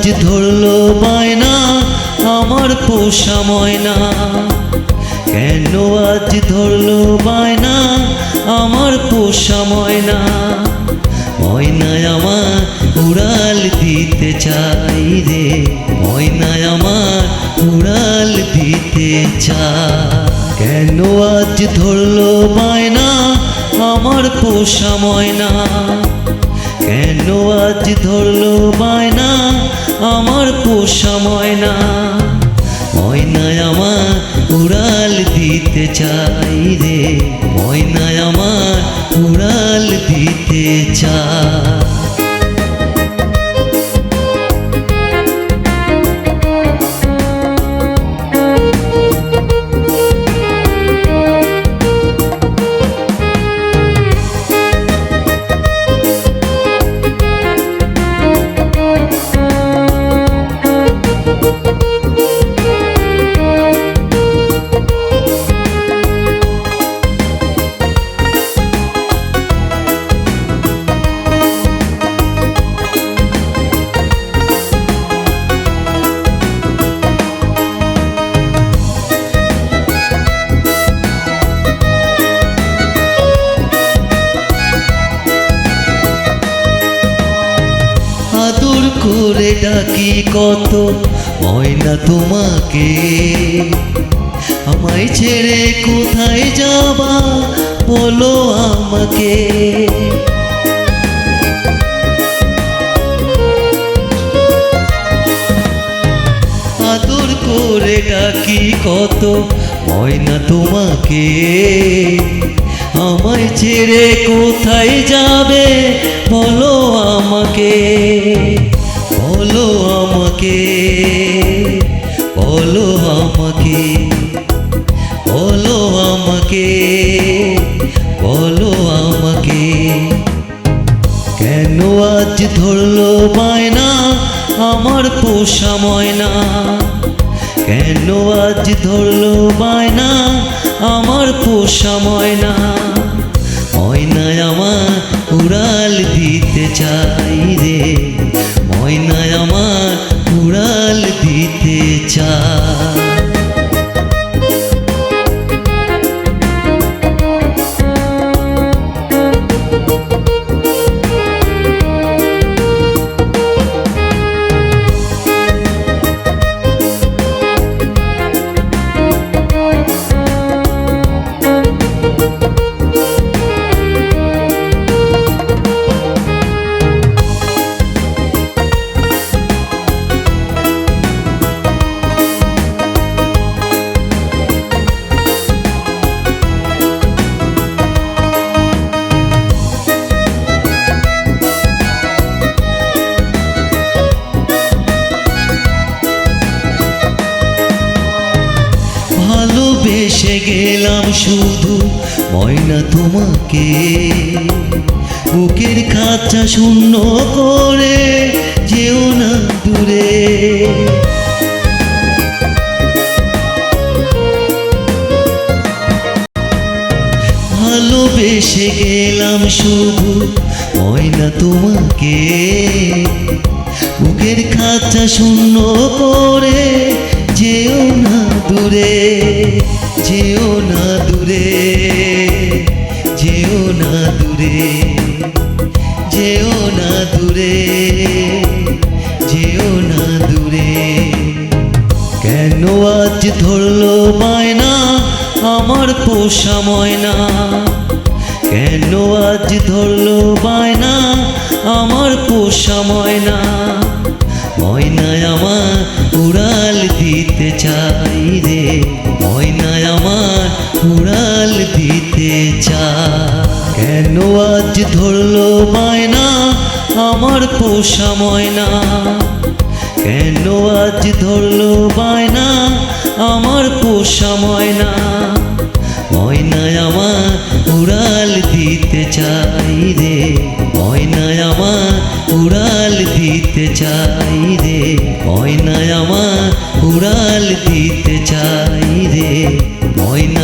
আজ ধরলো বায়না আমার পোষা ময়না, কেন আজ ধরলো বায়না আমার পোষা ময়না। ময়নায় আমার উড়াল দিতে চাই রে, ময়নায় আমার উড়াল দিতে চাই। কেন আজ ধরলো বায়না আমার পোষা ময়না, কেন আজ ধরলো বায়না আমার পোষা ময়না। ময়নায় আমার উড়াল দিতে চাই রে, ময়নায় আমার উড়াল দিতে চাই। আদর করে ডাকি কত ময়না তোমাকে, আমায় ছেড়ে কোথায় যাবা বলো আমাকে। আদর করে ডাকি কত ময়না তোমাকে, আমায় ছেড়ে কোথায় যাবে বলো আমাকে, বলো আমাকে, বলো আমাকে, বলো আমাকে, বলো আমাকে। কেন আজ ধরলো বায়না আমার পোষা ময়না, কেন আজ ধরলো বায়না আমার পোষা ময়না। ময়নায় আমার উড়াল দিতে চাই রে, ময়নায় আমার উড়াল দিতে চাই। ভালোবেসে গেলাম শুধু ময়না তোমাকে, বুকের খাঁচা শূন্য করে যেও না দূরে। ভালোবেসে গেলাম শুধু ময়না তোমাকে, বুকের খাঁচা শূন্য করে যেও না দূরে, যেও না দূরে, যেও না দূরে, যেও না দূরে, যেও না দূরে। কেন আজ ধরলো বায়না আমার পোষা ময়না, কেন আজ ধরলো বায়না আমার পোষা ময়না। ময়নায় আমার উড়াল দিতে চাই রে, ময়নায় আমার উড়াল দিতে চাই। কেন আজ ধরলো বায়না আমার পোষা ময়না, কেন আজ ধরলো বায়না আমার পোষা ময়না। ময়নায় আমার উড়াল দিতে চাই রে, ময়নায় আমার উড়াল দিতে চাই রে, ময়নায় আমার উড়াল দিতে চাই রে, ময়না।